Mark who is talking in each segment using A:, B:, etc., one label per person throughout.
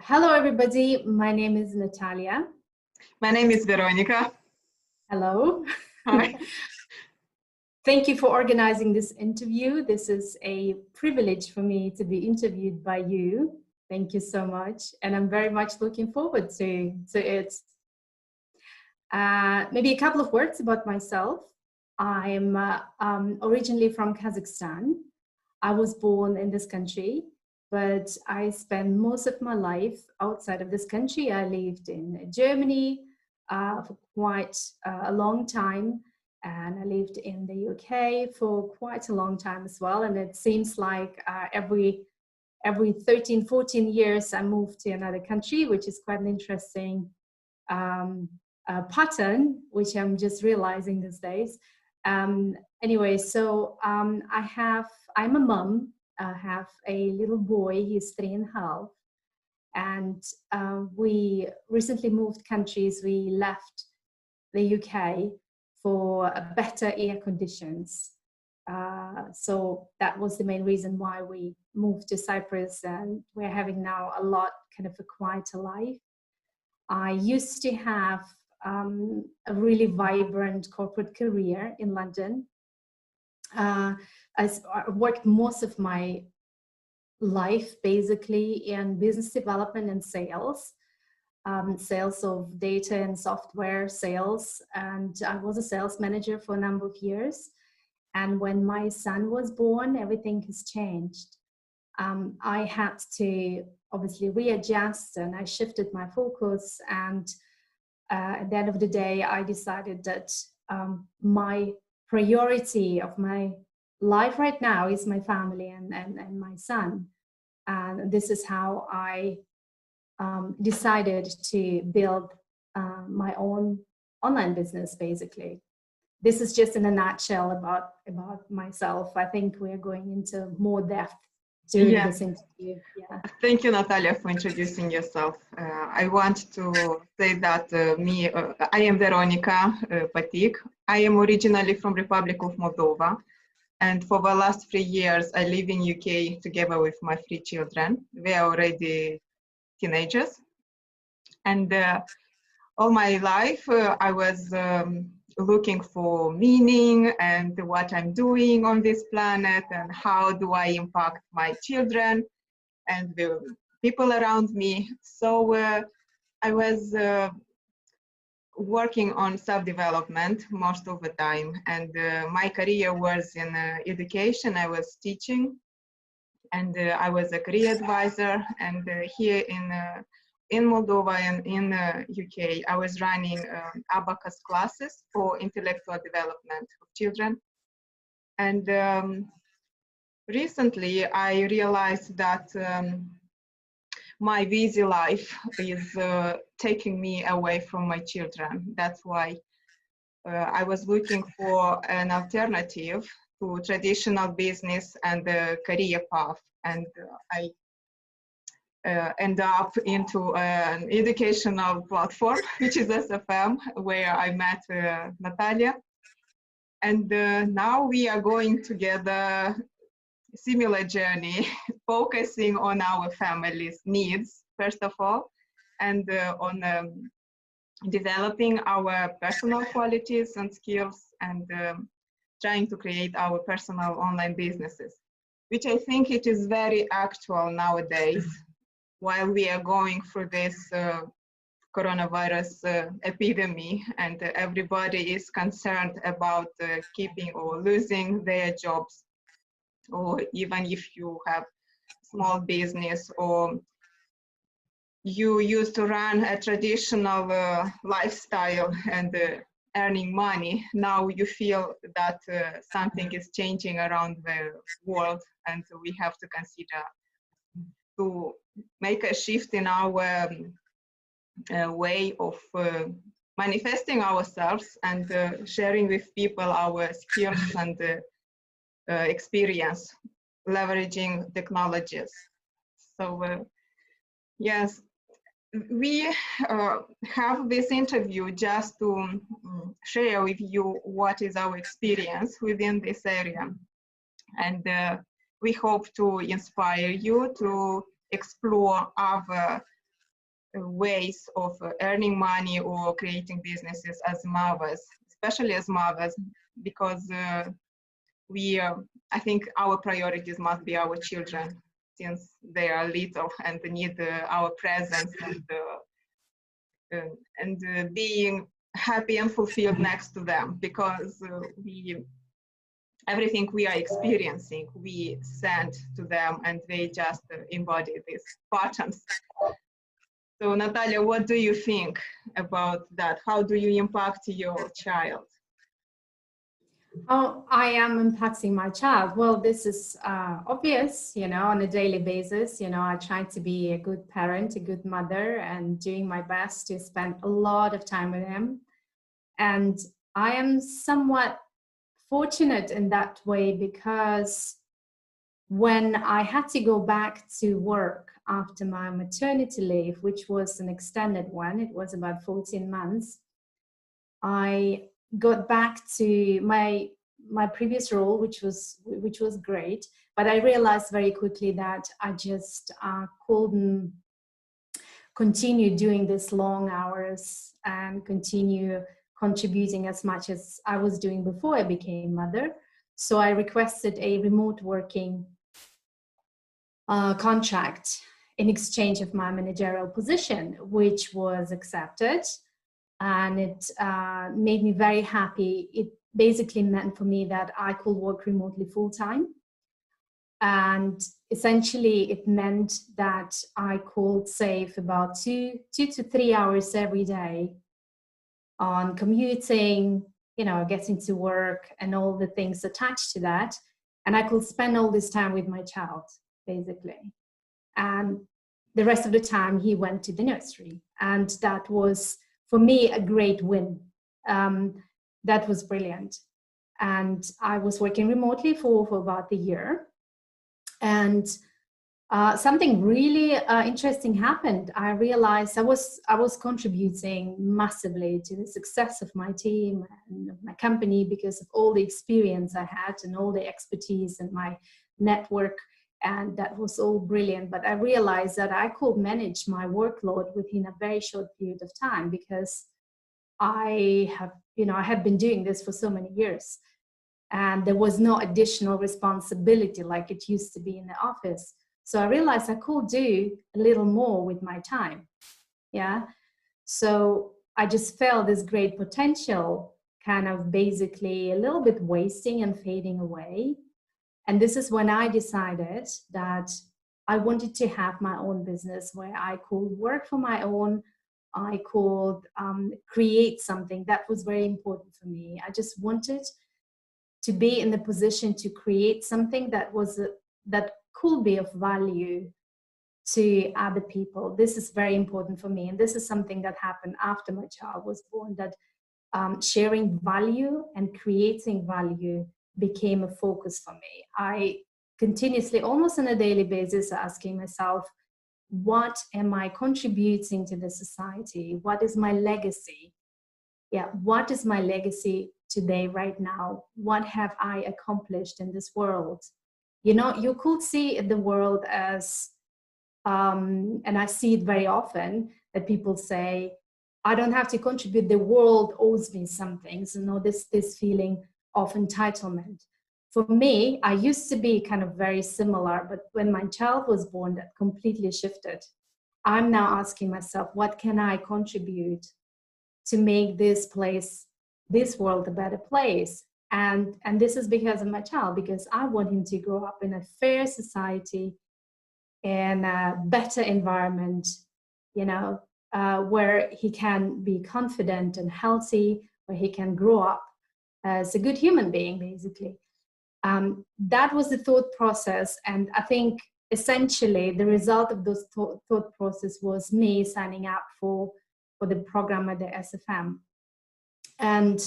A: Hello, everybody. My name is Natalia.
B: My name is Veronica.
A: Hello.
B: Hi.
A: Thank you for organizing this interview. This is a privilege for me to be interviewed by you. Thank you so much. And I'm very much looking forward to it. Maybe a couple of words about myself. I'm originally from Kazakhstan. I was born in this country, but I spent most of my life outside of this country. I lived in Germany for quite a long time, and I lived in the UK for quite a long time as well. And it seems like every 13, 14 years, I moved to another country, which is quite an interesting pattern, which I'm just realizing these days. Anyway, so I'm a mom. I have a little boy. He's 3.5, and we recently moved countries. We left the UK for better air conditions. So that was the main reason why we moved to Cyprus, and we're having now a lot kind of a quieter life. I used to have a really vibrant corporate career in London. I worked most of my life basically in business development and sales, sales of data and software sales. And I was a sales manager for a number of years. And when my son was born, everything has changed. I had to obviously readjust, and I shifted my focus. And at the end of the day, I decided that my priority of my life right now is my family and my son. And this is how I decided to build my own online business, basically. This is just in a nutshell about myself. I think we're going into more depth during this interview. Yeah.
B: Thank you, Natalia, for introducing yourself. I want to say that I am Veronica Patic. I am originally from Republic of Moldova, and for the last 3 years, I live in UK together with my 3 children. They are already teenagers, and all my life I was looking for meaning and what I'm doing on this planet and how do I impact my children and the people around me. So I was working on self-development most of the time, and my career was in education. I was teaching, and I was a career advisor, and here in Moldova and in UK, I was running abacus classes for intellectual development of children. And recently, I realized that my busy life is taking me away from my children. That's why I was looking for an alternative to traditional business and the career path. And I end up into an educational platform, which is SFM, where I met Natalia. And now we are going together similar journey, focusing on our family's needs, first of all, and on developing our personal qualities and skills, and trying to create our personal online businesses, which I think it is very actual nowadays. While we are going through this coronavirus epidemic, and everybody is concerned about keeping or losing their jobs, or even if you have small business or you used to run a traditional lifestyle and earning money, now you feel that something is changing around the world, and we have to consider to make a shift in our way of manifesting ourselves and sharing with people our skills and experience, leveraging technologies. So yes, we have this interview just to share with you what is our experience within this area. And we hope to inspire you to explore other ways of earning money or creating businesses as mothers, especially as mothers, because I think our priorities must be our children, since they are little and need our presence and being happy and fulfilled next to them, because everything we are experiencing, we send to them and they just embody these patterns. So Natalia, what do you think about that? How do you impact your child?
A: How I am impacting my child? Well, this is obvious, on a daily basis. I try to be a good parent, a good mother, and doing my best to spend a lot of time with him. And I am somewhat fortunate in that way, because when I had to go back to work after my maternity leave, which was an extended one, it was about 14 months, I got back to my previous role, which was great, but I realized very quickly that I just couldn't continue doing this long hours and continue contributing as much as I was doing before I became mother. So I requested a remote working contract in exchange of my managerial position, which was accepted. And it made me very happy. It basically meant for me that I could work remotely full time. And essentially it meant that I could save about 2 to 3 hours every day on commuting, getting to work and all the things attached to that. And I could spend all this time with my child, basically. And the rest of the time he went to the nursery. And that was, for me, a great win. That was brilliant. And I was working remotely for about a year. And something really interesting happened. I realized I was contributing massively to the success of my team and of my company, because of all the experience I had and all the expertise and my network, and that was all brilliant. But I realized that I could manage my workload within a very short period of time, because I have been doing this for so many years, and there was no additional responsibility like it used to be in the office. So I realized I could do a little more with my time. Yeah. So I just felt this great potential kind of basically a little bit wasting and fading away. And this is when I decided that I wanted to have my own business where I could work for my own. I could create something that was very important for me. I just wanted to be in the position to create something that could be of value to other people. This is very important for me. And this is something that happened after my child was born, that sharing value and creating value became a focus for me. I continuously, almost on a daily basis, asking myself, what am I contributing to the society? What is my legacy? Yeah, what is my legacy today, right now? What have I accomplished in this world? You could see the world as, and I see it very often, that people say, I don't have to contribute, the world owes me something. So this feeling of entitlement. For me, I used to be kind of very similar, but when my child was born, that completely shifted. I'm now asking myself, what can I contribute to make this world a better place? And this is because of my child, because I want him to grow up in a fair society, in a better environment, where he can be confident and healthy, where he can grow up as a good human being, basically. That was the thought process. And I think essentially the result of those thought process was me signing up for the program at the SFM. And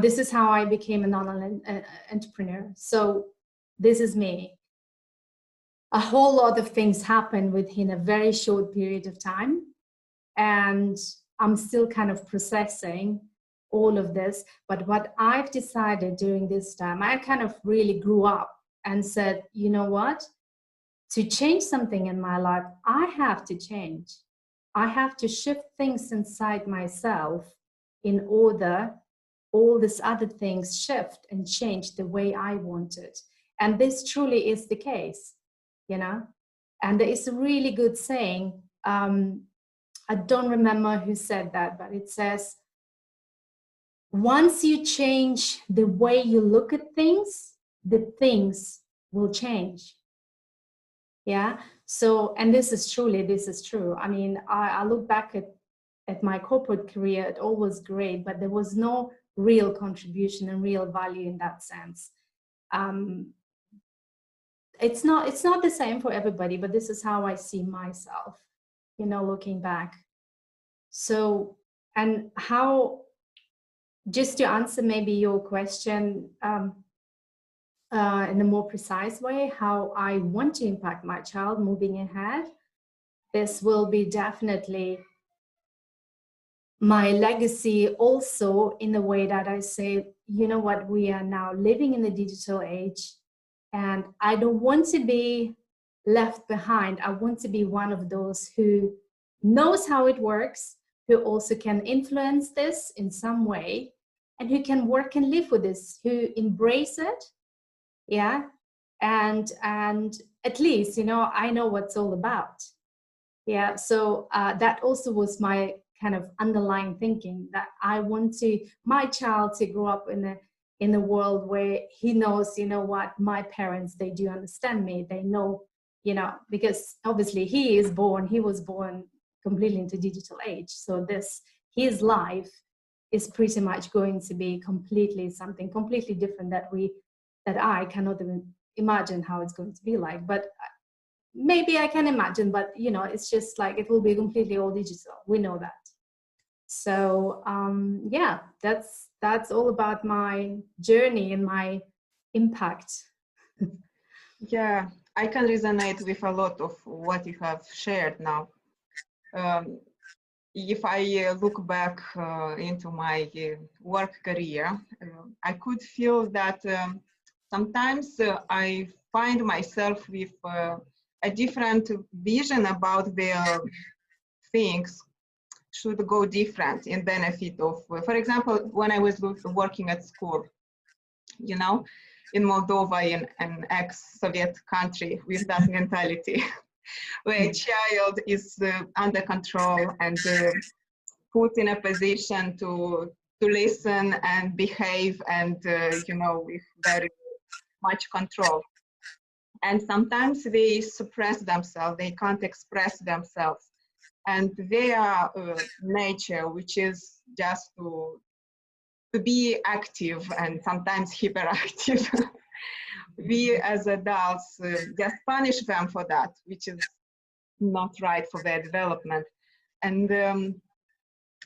A: this is how I became an online entrepreneur. So this is me. A whole lot of things happened within a very short period of time. And I'm still kind of processing all of this. But what I've decided during this time, I kind of really grew up and said, you know what? To change something in my life, I have to change. I have to shift things inside myself in order all these other things shift and change the way I want it. And this truly is the case, you know. And there is a really good saying. I don't remember who said that, but it says, once you change the way you look at things, the things will change. Yeah. So, and this is true. I mean, I look back at my corporate career, it all was great, but there was no real contribution and real value in that sense. It's not the same for everybody, but this is how I see myself, you know, looking back. So, and how, just to answer maybe your question in a more precise way, how I want to impact my child moving ahead, this will be definitely my legacy, also in the way that I say, you know what, we are now living in the digital age, and I don't want to be left behind. I want to be one of those who knows how it works, who also can influence this in some way, and who can work and live with this, who embrace it. Yeah. And at least, you know, I know what's all about. Yeah. So that also was my kind of underlying thinking, that I want my child to grow up in a world where he knows, you know what, my parents, they do understand me. They know, you know, because obviously he was born completely into digital age. So his life is pretty much going to be something completely different that I cannot even imagine how it's going to be like. But maybe I can imagine, but you know, it's just like it will be completely all digital. We know that. So yeah, that's all about my journey and my impact.
B: Yeah, I can resonate with a lot of what you have shared now. If I look back into my work career, I could feel that sometimes I find myself with a different vision about the things should go different in benefit of, for example, when I was working at school, you know, in Moldova, in an ex-Soviet country with that mentality, where a child is under control and put in a position to listen and behave and, you know, with very much control. And sometimes they suppress themselves, they can't express themselves. And their nature, which is just to be active and sometimes hyperactive, we as adults just punish them for that, which is not right for their development. And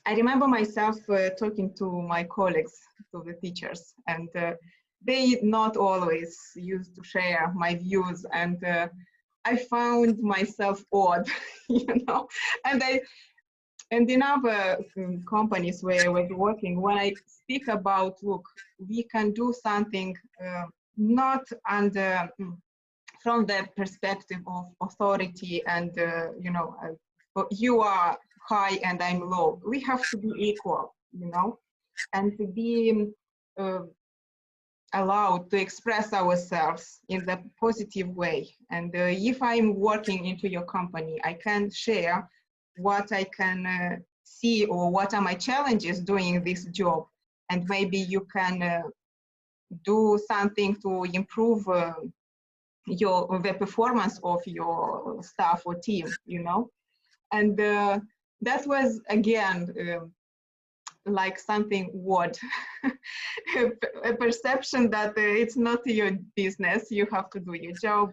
B: I remember myself talking to my colleagues, to the teachers, and they not always used to share my views, and I found myself odd, you know, and in other companies where I was working, when I speak about, look, we can do something not under from the perspective of authority and you know, you are high and I'm low. We have to be equal, you know, and to be allowed to express ourselves in the positive way. And if I'm working into your company, I can share what I can see or what are my challenges doing this job. And maybe you can do something to improve the performance of your staff or team, you know. And that was, again, like something odd, a perception that it's not your business, you have to do your job.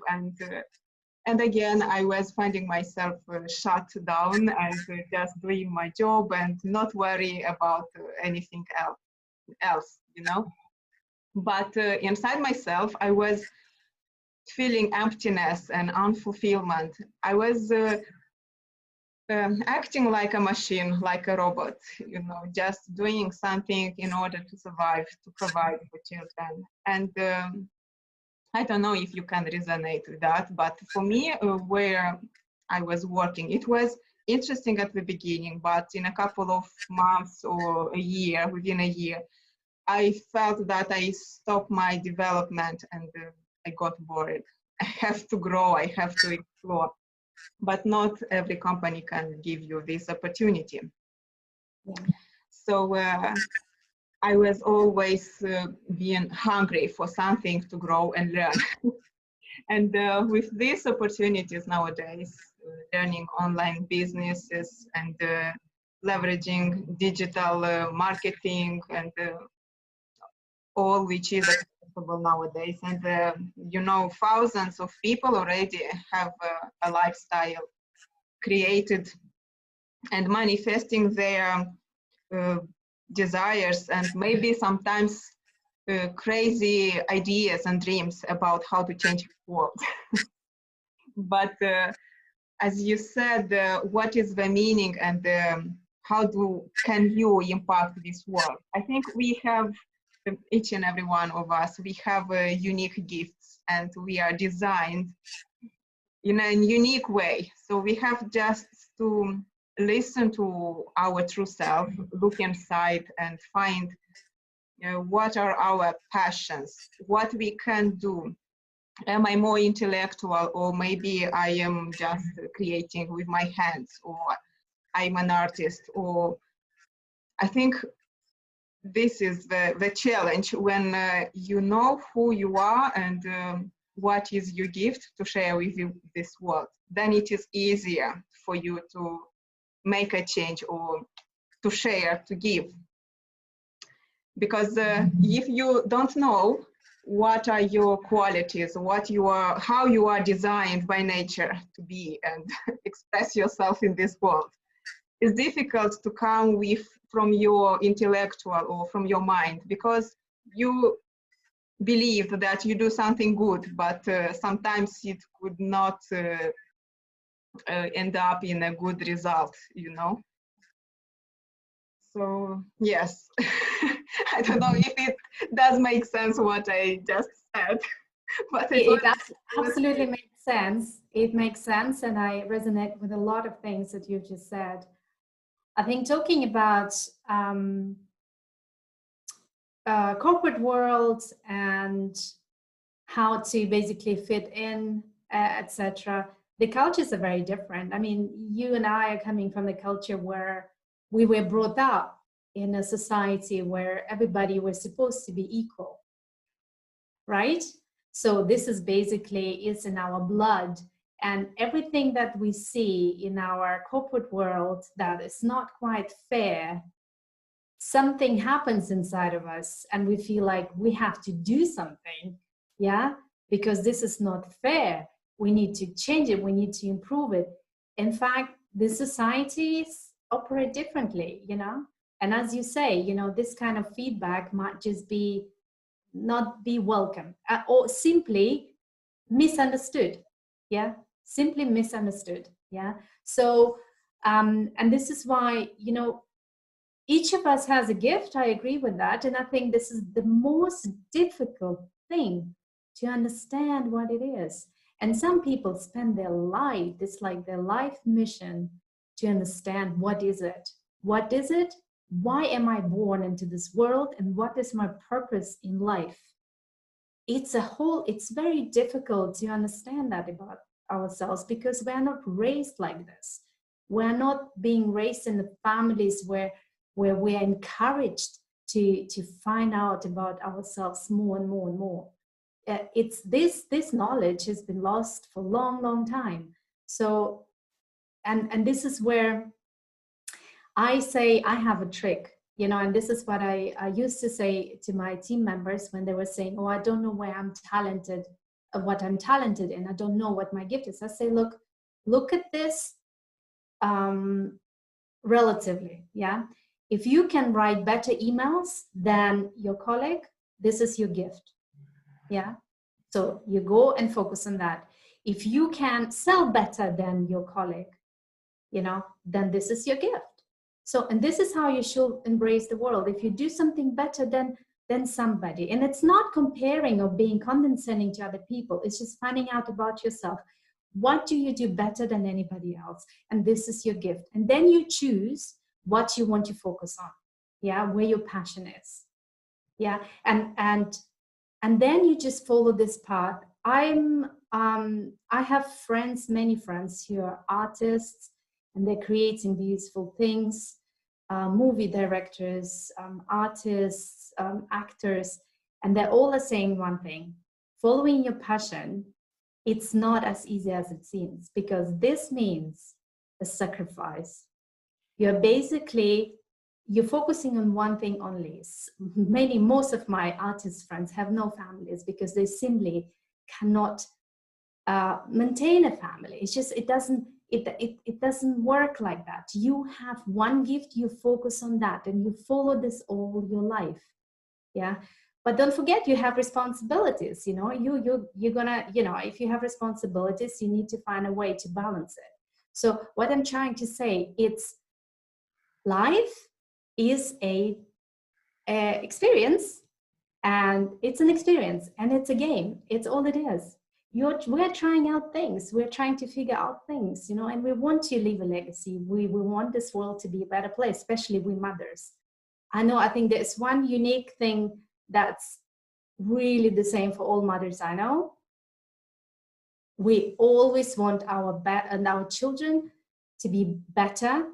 B: And again, I was finding myself shut down and just doing my job and not worry about anything else, you know. But inside myself, I was feeling emptiness and unfulfillment. I was acting like a machine, like a robot, you know, just doing something in order to survive, to provide for children. And I don't know if you can resonate with that, but for me, where I was working, it was interesting at the beginning, but in a couple of months or a year, within a year, I felt that I stopped my development and I got bored. I have to grow, I have to explore, but not every company can give you this opportunity.
A: Yeah.
B: So I was always being hungry for something to grow and learn. And with these opportunities nowadays, learning online businesses and leveraging digital marketing and all which is accessible nowadays. And you know, thousands of people already have a lifestyle created and manifesting their desires and maybe sometimes crazy ideas and dreams about how to change the world. But as you said, what is the meaning and how can you impact this world? I think we have, each and every one of us, we have unique gifts and we are designed in a unique way. So we have just to listen to our true self, look inside and find what are our passions, what we can do. Am I more intellectual, or maybe I am just creating with my hands, or I'm an artist, or I think this is the challenge when you know who you are and what is your gift to share with you this world, then it is easier for you to make a change or to share, to give. Because if you don't know what are your qualities, how you are designed by nature to be and express yourself in this world, it's difficult to come with from your intellectual or from your mind, because you believe that you do something good, but sometimes it could not end up in a good result, you know. So yes, I don't know if it does make sense what I just said, but
A: it absolutely makes sense. It makes sense, and I resonate with a lot of things that you've just said. I think talking about corporate world and how to basically fit in, etc. The cultures are very different. I mean, you and I are coming from the culture where we were brought up in a society where everybody was supposed to be equal, right? So this is basically, it's in our blood, and everything that we see in our corporate world that is not quite fair, something happens inside of us and we feel like we have to do something, yeah, because this is not fair. We need to change it, we need to improve it. In fact, the societies operate differently, you know, and as you say, you know, this kind of feedback might just be not be welcome or simply misunderstood, yeah, simply misunderstood, yeah. So and this is why, you know, each of us has a gift. I agree with that, and I think this is the most difficult thing, to understand what it is. And some people spend their life, it's like their life mission, to understand what is it, what is it, why am I born into this world, and what is my purpose in life. It's very difficult to understand that about ourselves, because we're not raised like this. We're not being raised in the families where we are encouraged to find out about ourselves more and more and more. It's this knowledge has been lost for a long time. So and this is where I say I have a trick, you know, and this is what I used to say to my team members when they were saying, oh, I don't know where I'm talented, what I'm talented in, I don't know what my gift is. I say, look at this relatively, yeah. If you can write better emails than your colleague, this is your gift, yeah. So you go and focus on that. If you can sell better than your colleague, you know, then this is your gift. So, and this is how you should embrace the world. If you do something better than somebody, and it's not comparing or being condescending to other people, it's just finding out about yourself. What do you do better than anybody else? And this is your gift. And then you choose what you want to focus on. Yeah, where your passion is. Yeah, and then you just follow this path. I have friends, many friends who are artists, and they're creating beautiful things, movie directors, artists, actors, and they're all saying one thing: following your passion, it's not as easy as it seems, because this means a sacrifice. You're basically, you're focusing on one thing only. Most of my artist friends have no families because they simply cannot maintain a family. It's just, it doesn't work like that. You have one gift, you focus on that, and you follow this all your life. Yeah. But don't forget, you have responsibilities. You know, you're gonna, you know, if you have responsibilities, you need to find a way to balance it. So what I'm trying to say, it's life is a experience, and it's an experience, and it's a game. It's all it is. We're trying out things, we're trying to figure out things, you know, and we want to leave a legacy. We want this world to be a better place, especially we mothers. I think there's one unique thing that's really the same for all mothers I know. We always want our children to be better,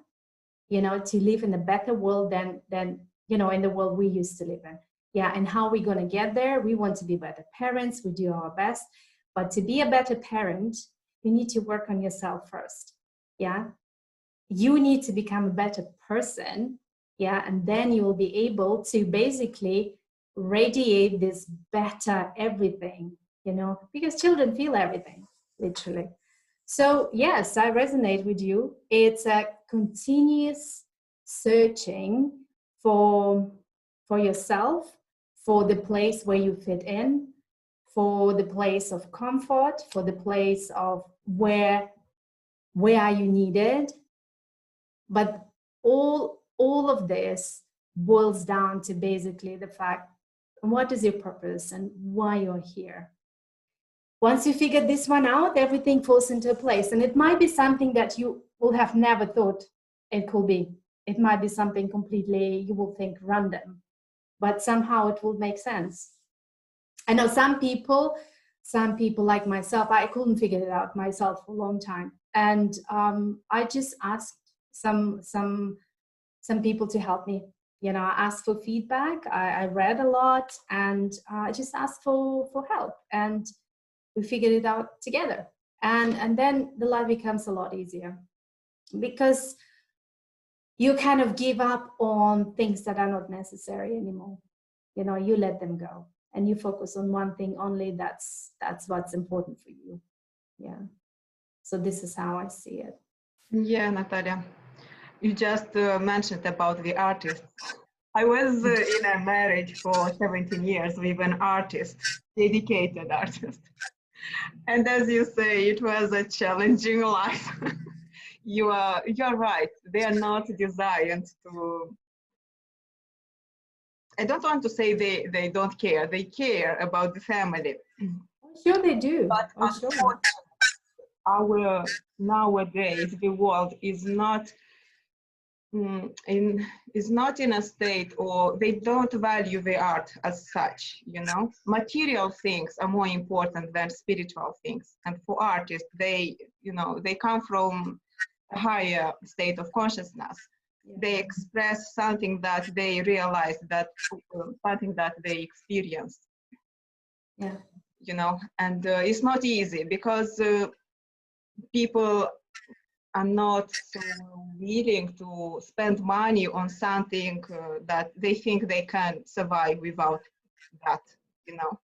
A: you know, to live in a better world than you know, in the world we used to live in. Yeah. And how we're going to get there? We want to be better parents. We do our best, but to be a better parent, you need to work on yourself first. Yeah. You need to become a better person. Yeah. And then you will be able to basically radiate this better everything, you know, because children feel everything, literally. So yes, I resonate with you. It's a continuous searching for yourself, for the place where you fit in, for the place of comfort, for the place of where are you needed. But all of this boils down to basically the fact, what is your purpose and why you're here. Once you figure this one out, everything falls into place. And it might be something that you will have never thought it could be. It might be something completely, you will think, random, but somehow it will make sense. I know some people like myself, I couldn't figure it out myself for a long time. And I just asked some people to help me. You know, I asked for feedback. I read a lot, and I just asked for help. And we figured it out together, and then the life becomes a lot easier, because you kind of give up on things that are not necessary anymore. You know, you let them go and you focus on one thing only. That's what's important for you. Yeah. So this is how I see it.
B: Yeah, Natalia, you just mentioned about the artist. I was in a marriage for 17 years with an artist, dedicated artist. And as you say, it was a challenging life. You're right. They are not designed to. I don't want to say they don't care. They care about the family.
A: Sure they do.
B: But unfortunately, our nowadays the world is not in a state, or they don't value the art as such. You know, material things are more important than spiritual things. And for artists, they come from a higher state of consciousness. They express something that they realize, that something that they experience.
A: Yeah.
B: You know, and it's not easy, because people are not so willing to spend money on something that they think they can survive without that, you know.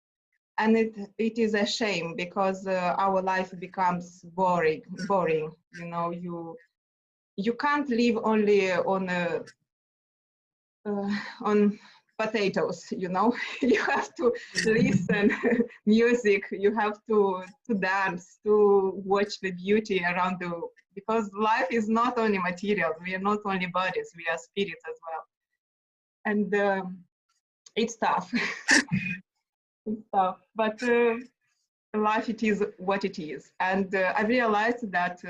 B: And it is a shame, because our life becomes boring. You know, you can't live only on potatoes, you know. You have to listen music, you have to dance, to watch the beauty around because life is not only material. We are not only bodies, we are spirits as well. And it's tough. It's tough, but life, it is what it is. And I realized that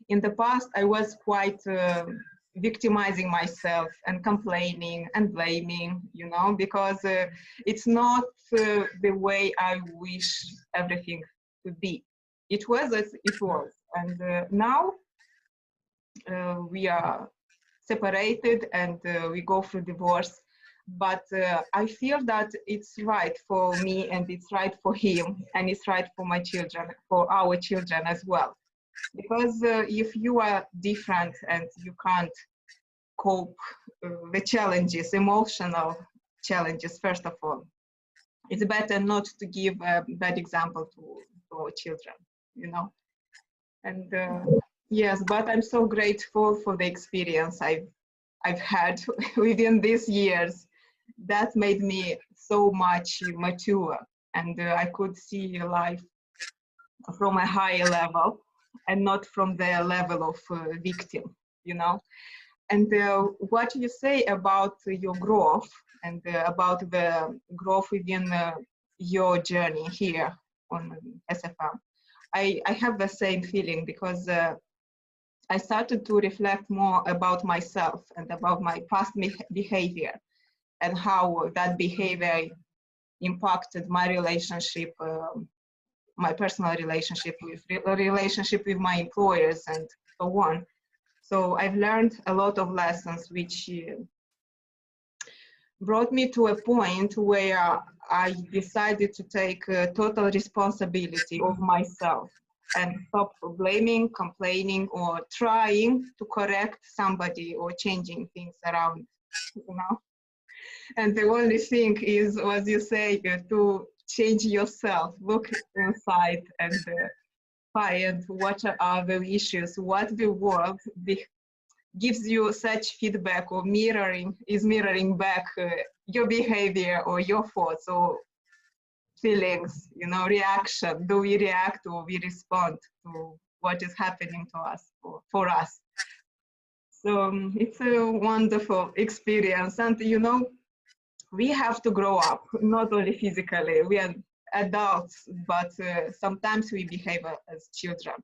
B: in the past I was quite victimizing myself and complaining and blaming, you know, because it's not the way I wish everything to be. It was as it was. And now we are separated and we go through divorce. But I feel that it's right for me and it's right for him and it's right for my children, for our children as well. Because if you are different and you can't cope the challenges, emotional challenges, first of all, it's better not to give a bad example to our children, you know. And yes, but I'm so grateful for the experience I've had within these years. That made me so much mature, and I could see life from a higher level and not from the level of victim, you know. And what you say about your growth and about the growth within your journey here on SFM, I have the same feeling, because I started to reflect more about myself and about my past behavior and how that behavior impacted my relationship, my personal relationship with my employers and so on. So I've learned a lot of lessons which brought me to a point where I decided to take total responsibility of myself and stop blaming, complaining, or trying to correct somebody or changing things around, you know. And the only thing is, as you say, to change yourself, look inside and find what are the issues, what the world gives you such feedback or mirroring back your behavior or your thoughts or feelings, you know, reaction. Do we react or we respond to what is happening to us or for us? So it's a wonderful experience. And, you know, we have to grow up, not only physically. We are adults, but sometimes we behave as children.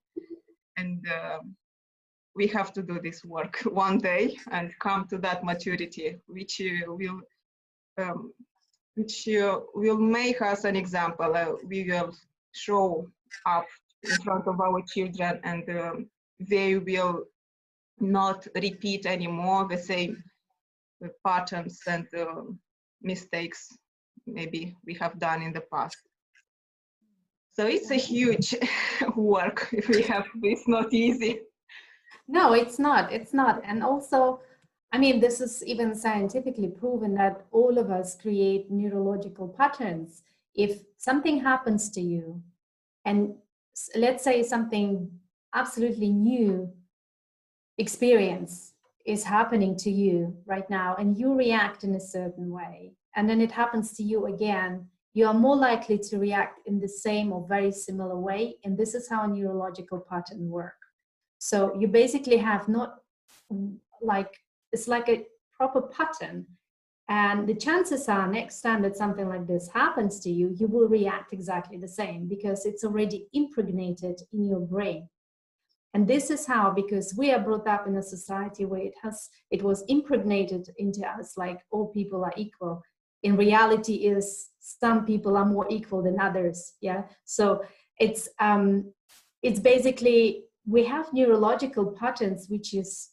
B: And we have to do this work one day and come to that maturity, which will make us an example. We will show up in front of our children, and they will not repeat anymore the same patterns and mistakes maybe we have done in the past. So it's a huge work. It's not easy.
A: No, it's not. It's not. And also, I mean, this is even scientifically proven that all of us create neurological patterns. If something happens to you, and let's say something absolutely new experience is happening to you right now, and you react in a certain way, and then it happens to you again, you are more likely to react in the same or very similar way. And this is how a neurological pattern works. So you basically have not like, it's like a proper pattern. And the chances are next time that something like this happens to you, you will react exactly the same, because it's already impregnated in your brain. And this is how, because we are brought up in a society where it was impregnated into us, like all people are equal. In reality is some people are more equal than others. Yeah. So it's basically, we have neurological patterns, which is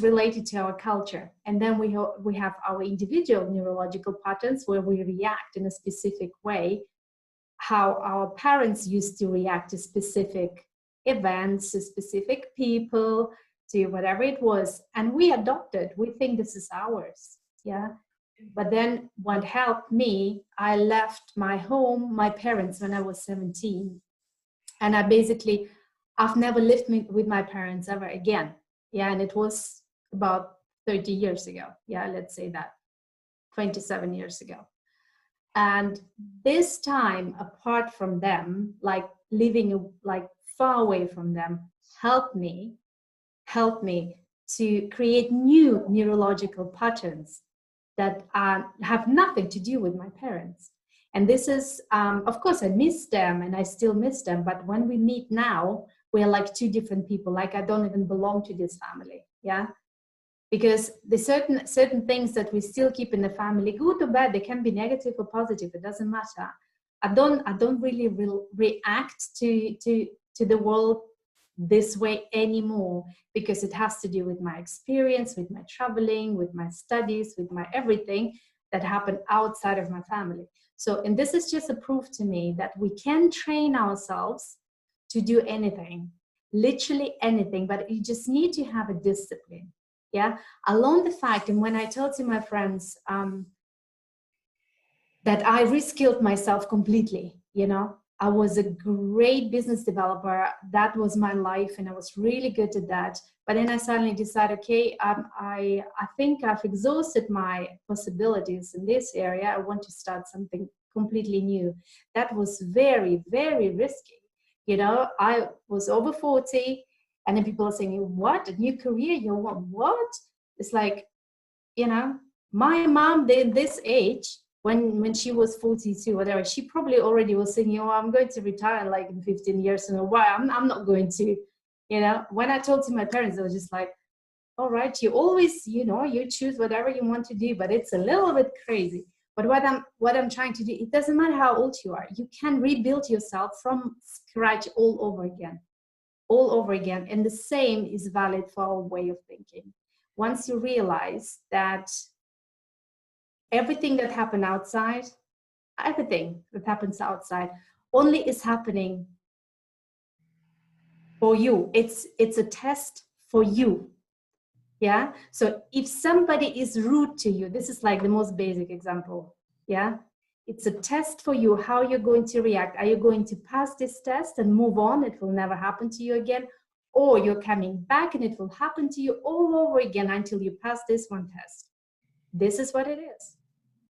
A: related to our culture. And then we have our individual neurological patterns where we react in a specific way, how our parents used to react to specific events, to specific people, to whatever it was. And we adopted, we think this is ours. Yeah. But then what helped me, I left my home, my parents, when I was 17. And I've never lived with my parents ever again. Yeah, and it was about 30 years ago. Yeah, let's say that, 27 years ago. And this time, apart from them, like living like far away from them, helped me to create new neurological patterns that have nothing to do with my parents. And this is, of course, I miss them and I still miss them. But when we meet now, we're like two different people. Like I don't even belong to this family. Yeah. Because the certain things that we still keep in the family, good or bad, they can be negative or positive. It doesn't matter. I don't really react to the world this way anymore, because it has to do with my experience, with my traveling, with my studies, with my everything that happened outside of my family. So, and this is just a proof to me that we can train ourselves to do anything, literally anything, but you just need to have a discipline. Yeah, alone the fact, and when I told to my friends that I reskilled myself completely, you know, I was a great business developer. That was my life, and I was really good at that. But then I suddenly decided, okay, I think I've exhausted my possibilities in this area. I want to start something completely new. That was very, very risky. You know, I was over 40, and then people are saying, what, a new career? You want what? It's like, you know, my mom did this age, when she was 42, whatever, she probably already was thinking, oh, I'm going to retire like in 15 years. And why? I'm not going to, you know. When I told to my parents, they were just like, all right, you always, you know, you choose whatever you want to do, but it's a little bit crazy. But what I'm trying to do, it doesn't matter how old you are, you can rebuild yourself from scratch all over again. And the same is valid for our way of thinking. Once you realize that everything that happened outside, everything that happens outside only is happening for you. It's a test for you. Yeah. So if somebody is rude to you, this is like the most basic example. Yeah. It's a test for you, how you're going to react. Are you going to pass this test and move on? It will never happen to you again. Or you're coming back and it will happen to you all over again until you pass this one test. This is what it is.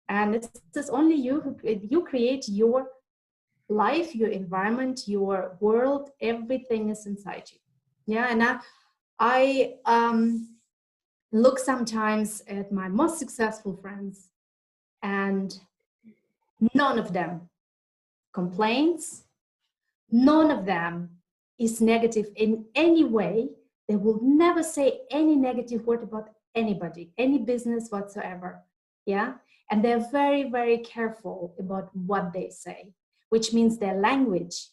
A: And it's only you who you create your life, your environment, your world. Everything is inside you. Yeah. And I look sometimes at my most successful friends, and none of them complains, none of them is negative in any way. They will never say any negative word about anybody, any business whatsoever. Yeah. And they're very, very careful about what they say, which means their language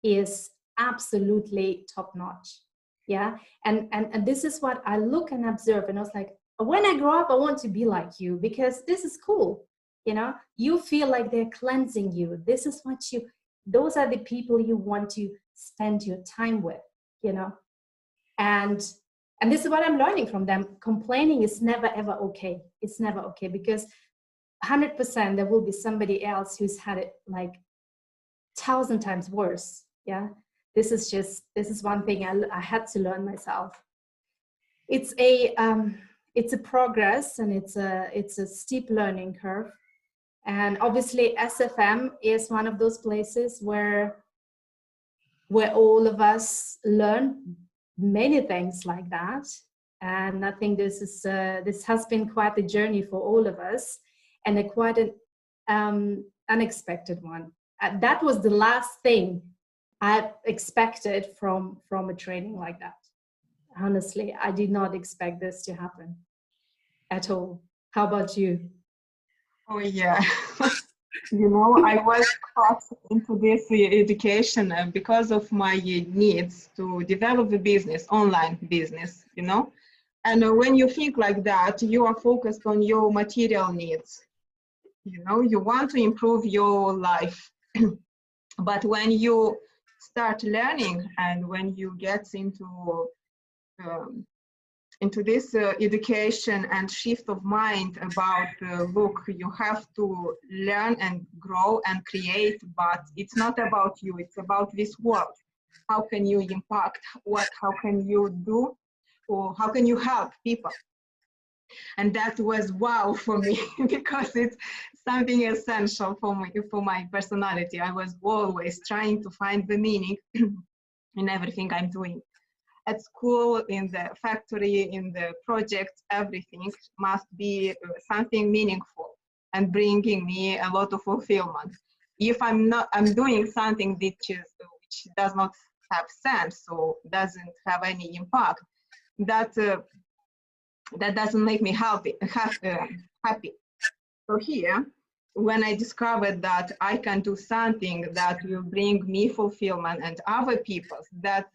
A: is absolutely top notch. Yeah. And this is what I look and observe. And I was like, when I grow up, I want to be like you, because this is cool. You know, you feel like they're cleansing you. This is what you, those are the people you want to spend your time with, you know. And this is what I'm learning from them. Complaining is never ever okay. It's never okay, because 100% there will be somebody else who's had it like 1,000 times worse. Yeah. This is one thing I had to learn myself. It's a progress, and it's a steep learning curve. And obviously SFM is one of those places where all of us learn many things like that. And I think this has been quite a journey for all of us, and a quite an unexpected one. That was the last thing I expected from a training like that. Honestly, I did not expect this to happen at all. How about you?
B: Oh yeah. You know, I was caught into this education because of my needs to develop a business, online business, you know. And when you think like that, you are focused on your material needs. You know, you want to improve your life. But when you start learning, and when you get into this education and shift of mind about look, you have to learn and grow and create, but it's not about you, it's about this world. How can you impact, how can you do, or how can you help people? And that was wow for me because it's something essential for me, for my personality. I was always trying to find the meaning in everything I'm doing. At school, in the factory, in the projects, everything must be something meaningful. and bringing me a lot of fulfillment. If I'm doing something which does not have sense, so doesn't have any impact, that doesn't make me happy. So here, when I discovered that I can do something that will bring me fulfillment and other people, that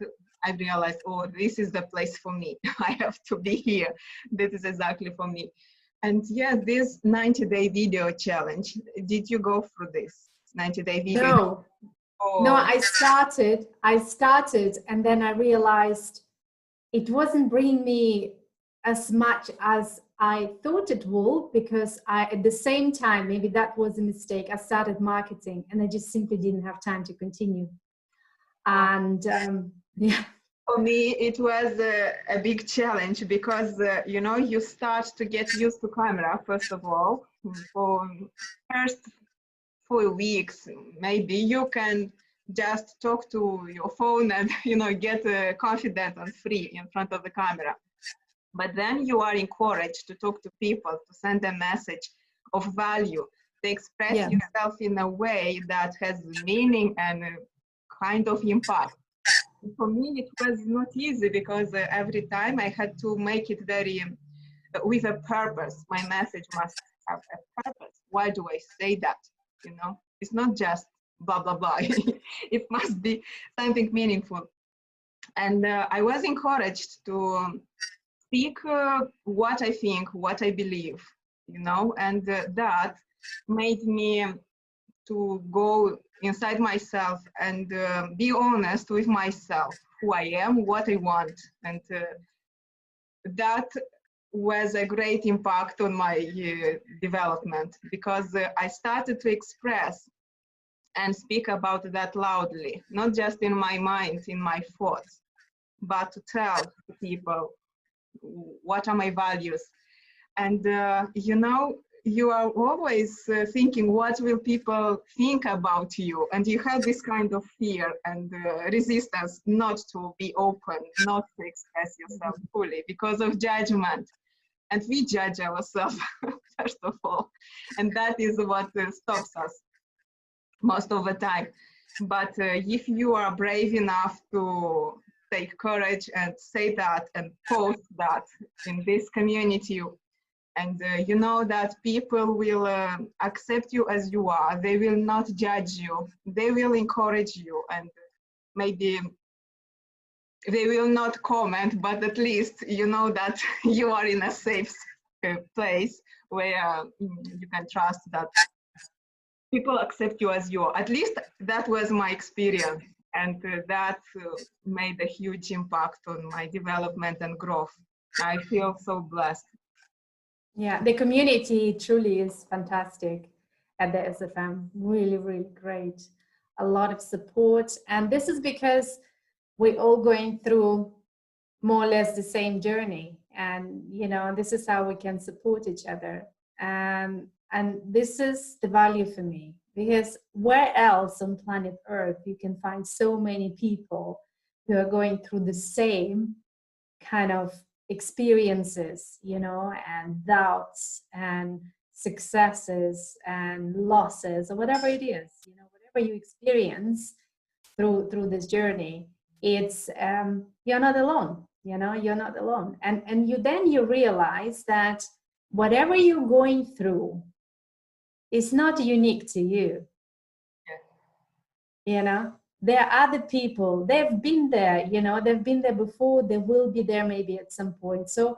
B: I realized, oh, this is the place for me. I have to be here. This is exactly for me. And yeah, this 90-day video challenge, did you go through this 90-day video?
A: No,
B: Oh.
A: no, I started, and then I realized it wasn't bringing me as much as I thought it would, because at the same time, maybe that was a mistake, I started marketing and I just simply didn't have time to continue. And yeah.
B: For me, it was a big challenge because, you know, you start to get used to camera, first of all. For first 4 weeks, maybe you can just talk to your phone and, you know, get confident and free in front of the camera. But then you are encouraged to talk to people, to send a message of value, to express yourself in a way that has meaning and kind of impact. For me, it was not easy because every time I had to make it very with a purpose. My message must have a purpose. Why do I say that? You know, it's not just blah blah blah. It must be something meaningful. And I was encouraged to speak what I think, what I believe. You know, and that made me to go inside myself and be honest with myself, who I am, what I want. And that was a great impact on my development, because I started to express and speak about that loudly, not just in my mind, in my thoughts, but to tell people what are my values. And you know, you are always thinking, what will people think about you? And you have this kind of fear and resistance not to be open, not to express yourself fully because of judgment. And we judge ourselves, first of all. And that is what stops us most of the time. But if you are brave enough to take courage and say that and post that in this community, and you know that people will accept you as you are. They will not judge you. They will encourage you, and maybe they will not comment, but at least you know that you are in a safe place where you can trust that people accept you as you are. At least that was my experience, and that made a huge impact on my development and growth. I feel so blessed.
A: Yeah, the community truly is fantastic at the SFM. Really, really great. A lot of support. And this is because we're all going through more or less the same journey. And, you know, this is how we can support each other. And this is the value for me, because where else on planet Earth you can find so many people who are going through the same kind of experiences, you know, and doubts and successes and losses, or whatever it is, you know, whatever you experience through this journey, it's you're not alone, you know, you're not alone. And you realize that whatever you're going through is not unique to you. You know, there are other people, they've been there, you know, they've been there before, they will be there maybe at some point. So,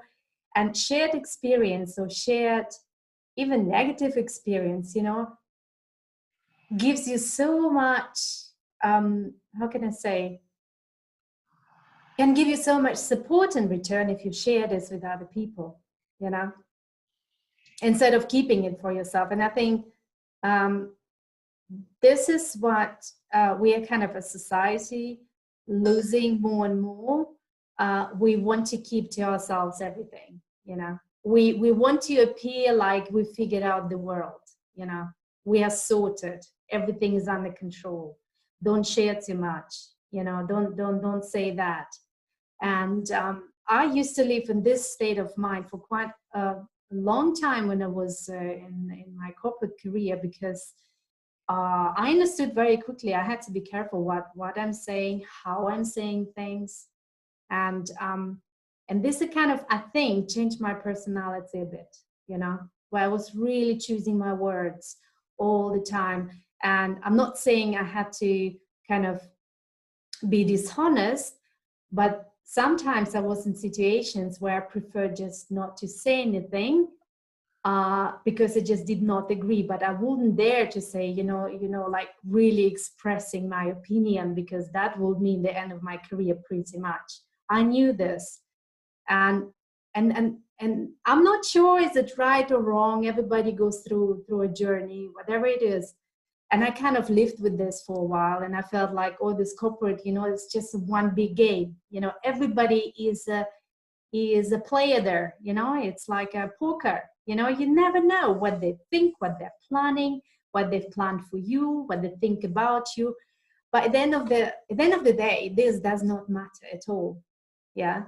A: and shared experience, or shared even negative experience, you know, gives you so much, how can I say, can give you so much support in return if you share this with other people, you know, instead of keeping it for yourself. And I think this is what we are kind of a society losing more and more. We want to keep to ourselves everything, you know. We want to appear like we figured out the world, you know. We are sorted. Everything is under control. Don't share too much, you know. Don't say that. And I used to live in this state of mind for quite a long time when I was in my corporate career, because I understood very quickly I had to be careful what I'm saying, how I'm saying things, and this kind of, I think, changed my personality a bit, you know, where I was really choosing my words all the time. And I'm not saying I had to kind of be dishonest, but sometimes I was in situations where I preferred just not to say anything, because I just did not agree. But I wouldn't dare to say, like really expressing my opinion, because that would mean the end of my career pretty much. I knew this, and and I'm not sure is it right or wrong. Everybody goes through a journey, whatever it is. And I kind of lived with this for a while, and I felt like, oh, this corporate, it's just one big game. Everybody is a player there. It's like a poker. You never know what they think, what they're planning, what they've planned for you, what they think about you. But at the end of the day, this does not matter at all. Yeah.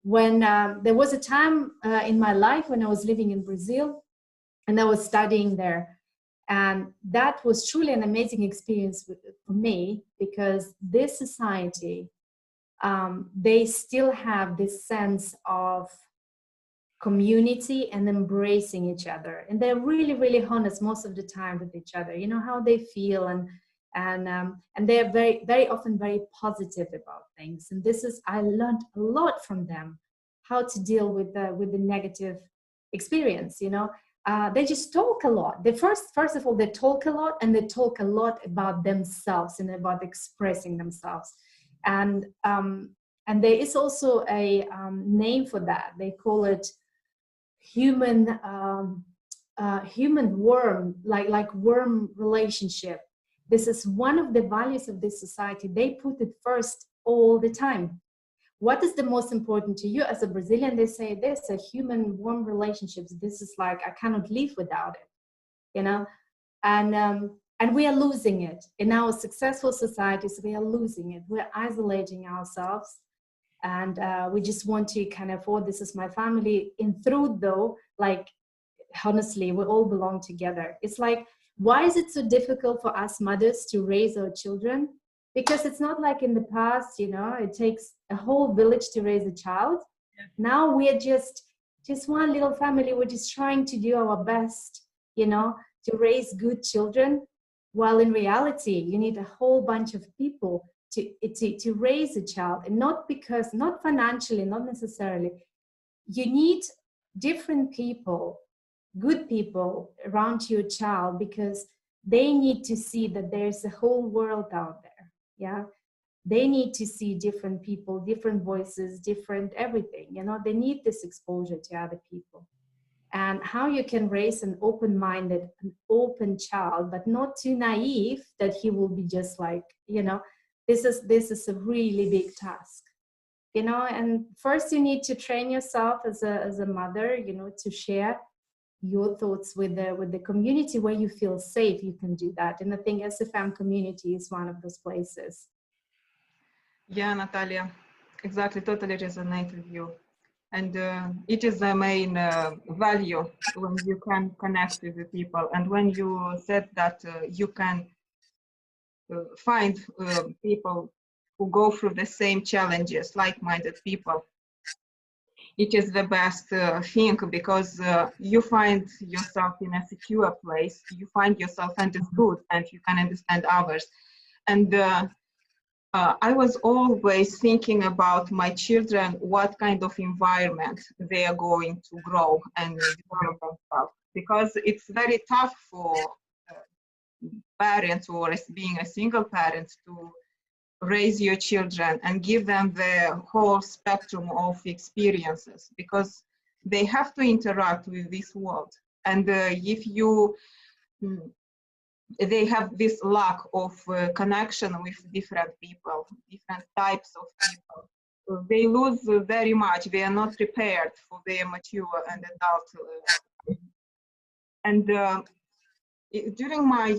A: When there was a time in my life when I was living in Brazil, and I was studying there. And that was truly an amazing experience for me, because this society, they still have this sense of community and embracing each other. And they're really, really honest most of the time with each other, how they feel, and they're very, very often very positive about things. And I learned a lot from them, how to deal with the negative experience. They just talk a lot. First of all, they talk a lot, and they talk a lot about themselves and about expressing themselves. And there is also a name for that. They call it human worm, like worm relationship. This is one of the values of this society. They put it first all the time. What is the most important to you as a Brazilian? They say this, a human warm relationships. This is like, I cannot live without it, and we are losing it in our successful societies. We are losing it. We're isolating ourselves, and we just want to kind of, oh, this is my family. In truth, though, like, honestly, we all belong together. It's like, why is it so difficult for us mothers to raise our children? Because it's not like in the past, it takes a whole village to raise a child. Yeah. Now we are just one little family. We're just trying to do our best, to raise good children. While in reality, you need a whole bunch of people to raise a child, and not financially, not necessarily. You need different people, good people around your child, because they need to see that there's a whole world out there. Yeah, they need to see different people, different voices, different everything. They need this exposure to other people. And how you can raise an open-minded, an open child, but not too naive that he will be just like, this is a really big task. And first you need to train yourself as a mother, to share your thoughts with the community where you feel safe. You can do that, and I think SFM community is one of those places.
B: Yeah, Natalia, exactly, totally resonate with you. And it is the main value when you can connect with the people, and when you said that you can find people who go through the same challenges, like-minded people. It is the best thing, because you find yourself in a secure place, you find yourself understood, and you can understand others. And I was always thinking about my children, what kind of environment they are going to grow and develop themselves, because it's very tough for parents, or as being a single parent, to raise your children and give them the whole spectrum of experiences, because they have to interact with this world. And if they have this lack of connection with different people, different types of people, they lose very much. They are not prepared for their mature and adult life. And during my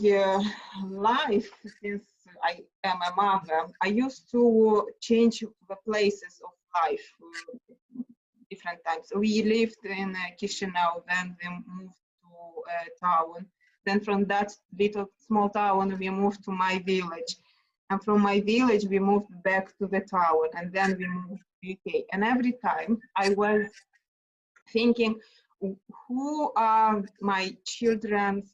B: life, since I am a mother, I used to change the places of life, different times. We lived in Chisinau, then we moved to a town. Then from that little small town, we moved to my village. And from my village, we moved back to the town, and then we moved to UK. And every time I was thinking, who are my children's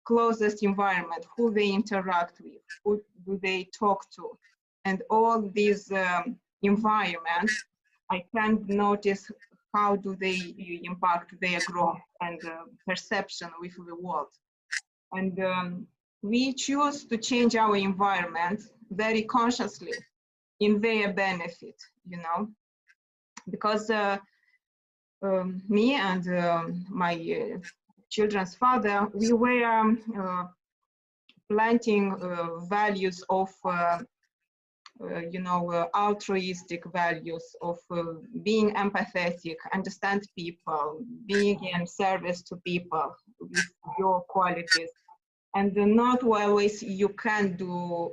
B: closest environment, who they interact with, who do they talk to? And all these environments, I can notice how do they impact their growth and perception with the world. And we choose to change our environment very consciously in their benefit, you know, because me and my children's father, we were planting values of you know, altruistic values of being empathetic, understand people, being in service to people with your qualities. And not always you can do,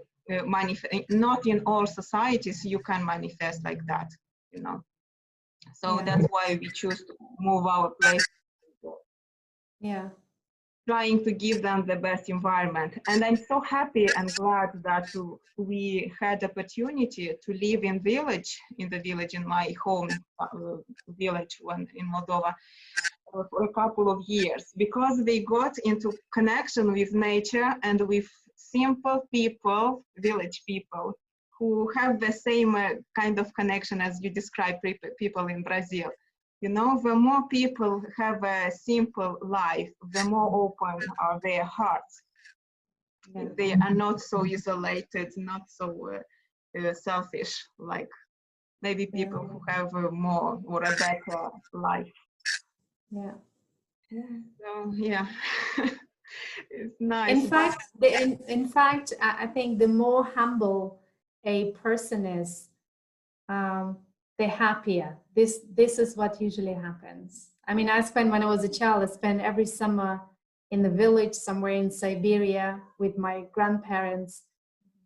B: not in all societies you can manifest like that, you know. So
A: Yeah.
B: that's why we choose to move our place.
A: Yeah.
B: Trying to give them the best environment. And I'm so happy and glad that we had opportunity to live in the village in my home village in Moldova for a couple of years, because they got into connection with nature and with simple people, village people, who have the same kind of connection as you describe people in Brazil. You know, the more people have a simple life, the more open are their hearts.
A: Yeah.
B: They are not so isolated, not so selfish, like maybe people who have a more or a better life.
A: Yeah. Yeah.
B: So yeah, it's nice.
A: In fact, I think the more humble a person is, the happier. This is what usually happens. I mean, when I was a child, I spent every summer in the village somewhere in Siberia with my grandparents,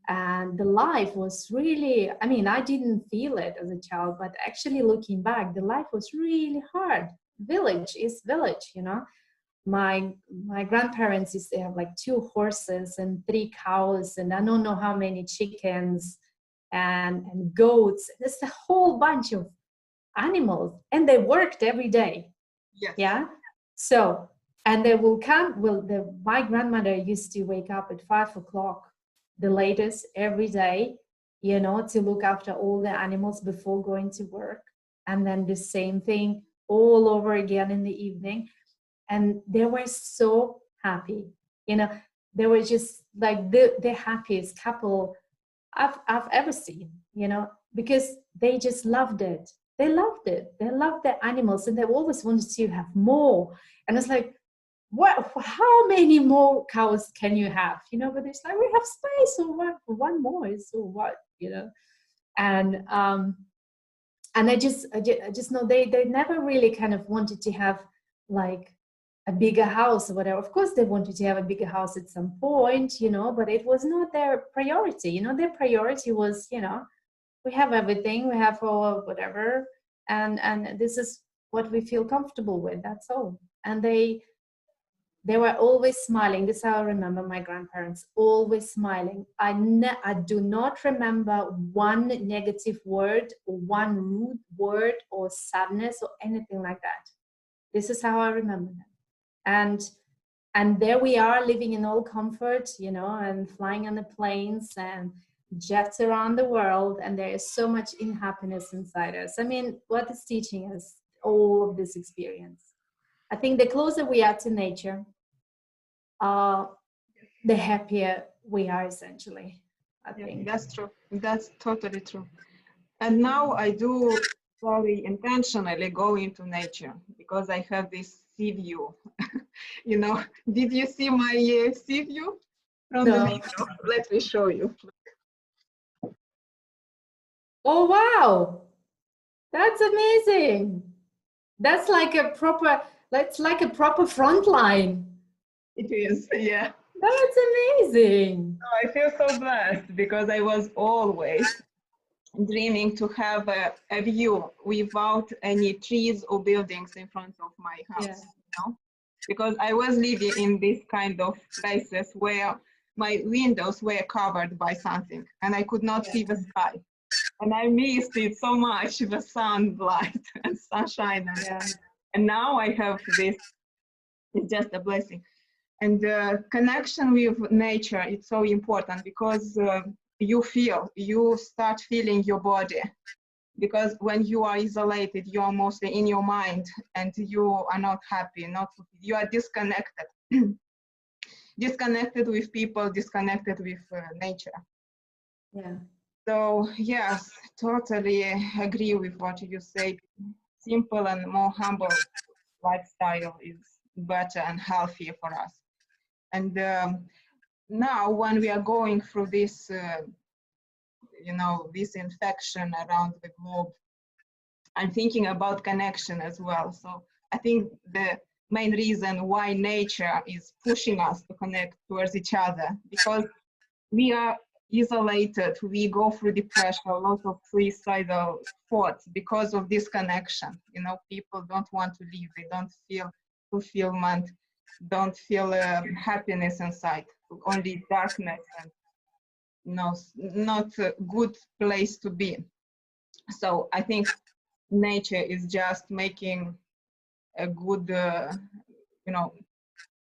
A: and the life was really, I mean, I didn't feel it as a child, but actually looking back, the life was really hard. Village is village, you know. My grandparents used to have like 2 horses and 3 cows and I don't know how many chickens and goats. There's a whole bunch of animals, and they worked every day.
B: Yes.
A: Yeah. So, and they will come. Well, my grandmother used to wake up at 5 o'clock, the latest, every day, you know, to look after all the animals before going to work, and then the same thing all over again in the evening. And they were so happy, you know. They were just like the happiest couple I've ever seen, you know, because they just loved it. They loved it. They loved their animals, and they always wanted to have more. And it's like, what? How many more cows can you have? You know, but it's like, we have space, so one more is so what, you know. And I just know they never really kind of wanted to have like a bigger house or whatever. Of course they wanted to have a bigger house at some point, you know, but it was not their priority. You know, their priority was, you know, we have everything, we have all whatever, and this is what we feel comfortable with, that's all. And they were always smiling. This is how I remember my grandparents, always smiling. I do not remember one negative word or one rude word or sadness or anything like that. This is how I remember them. And there we are, living in all comfort, you know, and flying on the planes and jets around the world, and there is so much happiness inside us. I mean, what is teaching us all of this experience? I think the closer we are to nature, the happier we are, essentially. I think
B: that's true. That's totally true. And now I do very intentionally go into nature because I have this sea view. You know, did you see my sea view from the window? Let me show you.
A: Oh wow, that's amazing. That's like a proper front line.
B: It is, yeah.
A: That's amazing.
B: I feel so blessed because I was always dreaming to have a view without any trees or buildings in front of my house,
A: Yeah.
B: you know? Because I was living in this kind of places where my windows were covered by something and I could not see the sky. And I missed it so much, the sunlight and sunshine.
A: Yeah.
B: And now I have this, it's just a blessing. And connection with nature, it's so important because you start feeling your body. Because when you are isolated, you are mostly in your mind and you are not happy, you are disconnected. Disconnected with people, disconnected with nature.
A: Yeah.
B: So yes, totally agree with what you say. Simple and more humble lifestyle is better and healthier for us. And now when we are going through this, this infection around the globe, I'm thinking about connection as well. So I think the main reason why nature is pushing us to connect towards each other, because we are isolated, we go through depression, a lot of suicidal thoughts because of this connection. You know, people don't want to live, they don't feel fulfillment, don't feel happiness inside, only darkness and not a good place to be. So I think nature is just making a good, a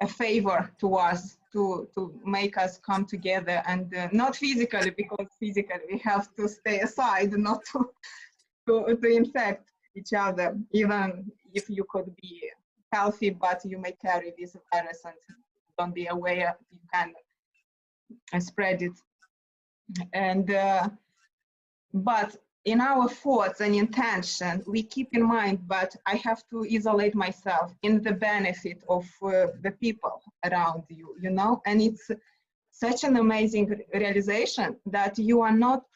B: favor to us to make us come together and not physically, because physically we have to stay aside, not to infect each other, even if you could be healthy, but you may carry this virus and don't be aware, you can spread it. And but in our thoughts and intention, we keep in mind, but I have to isolate myself in the benefit of the people around you, you know? And it's such an amazing realization that you are not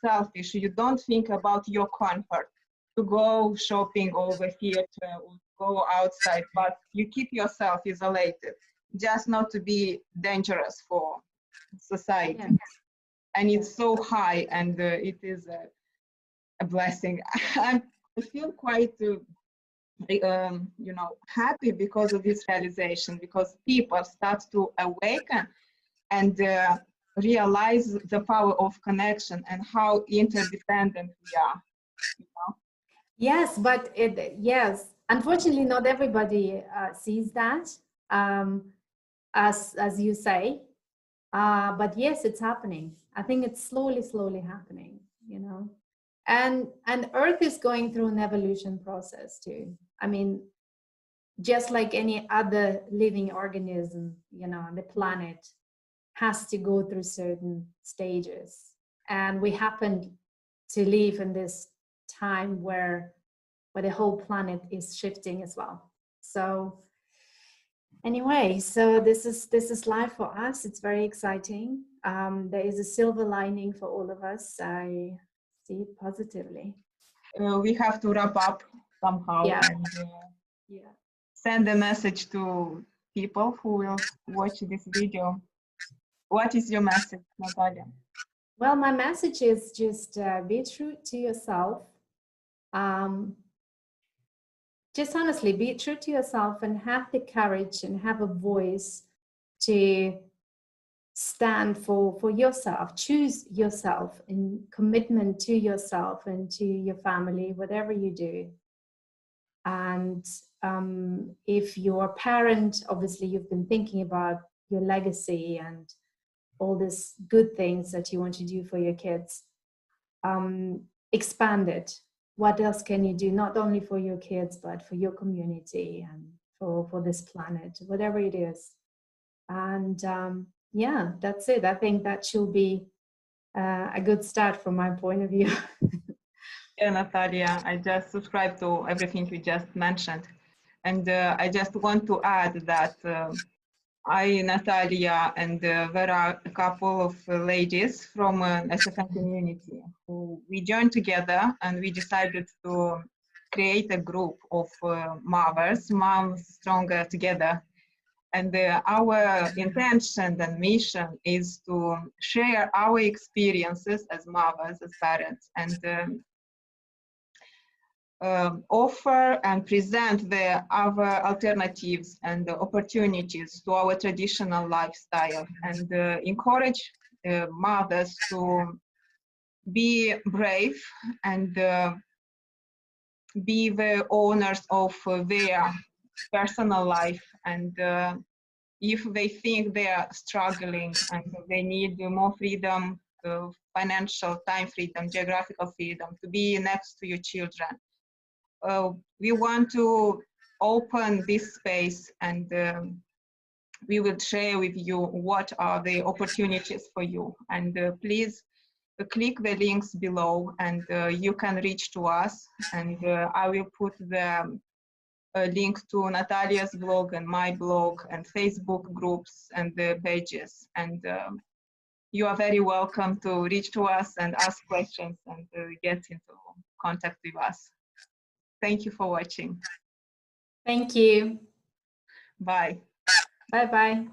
B: selfish. You don't think about your comfort to go shopping over theater or go outside, but you keep yourself isolated, just not to be dangerous for society.
A: Yeah.
B: And it's so high, and it is a blessing. I feel quite, happy because of this realization, because people start to awaken and realize the power of connection and how interdependent we are. You know?
A: Yes, but yes, unfortunately, not everybody sees that, as you say. But yes, it's happening. I think it's slowly happening, you know. And Earth is going through an evolution process too. I mean, just like any other living organism, you know, on the planet has to go through certain stages. And we happen to live in this time where the whole planet is shifting as well. So anyway, so this is life for us. It's very exciting. There is a silver lining for all of us. I see it positively.
B: We have to wrap up somehow.
A: Yeah.
B: And
A: Yeah.
B: send a message to people who will watch this video. What is your message, Natalia?
A: Well, my message is just be true to yourself. Just honestly, be true to yourself and have the courage and have a voice to stand for yourself. Choose yourself in commitment to yourself and to your family, whatever you do. And if you're a parent, obviously you've been thinking about your legacy and all these good things that you want to do for your kids. Expand it. What else can you do, not only for your kids, but for your community and for this planet, whatever it is. And yeah, that's it. I think that should be a good start from my point of view.
B: Yeah, Natalia, I just subscribe to everything you just mentioned. And I just want to add that I, Natalia, and there are a couple of ladies from SFN community who we joined together and we decided to create a group of moms stronger together. And our intention and mission is to share our experiences as mothers, as parents, and offer and present the other alternatives and the opportunities to our traditional lifestyle, and encourage mothers to be brave and be the owners of their personal life. And if they think they are struggling and they need more freedom, financial, time freedom, geographical freedom, to be next to your children, we want to open this space, and we will share with you what are the opportunities for you. And please click the links below, and you can reach to us. And I will put the link to Natalya's blog and my blog and Facebook groups and the pages. And you are very welcome to reach to us and ask questions and get into contact with us. Thank you for watching.
A: Thank you.
B: Bye.
A: Bye-bye.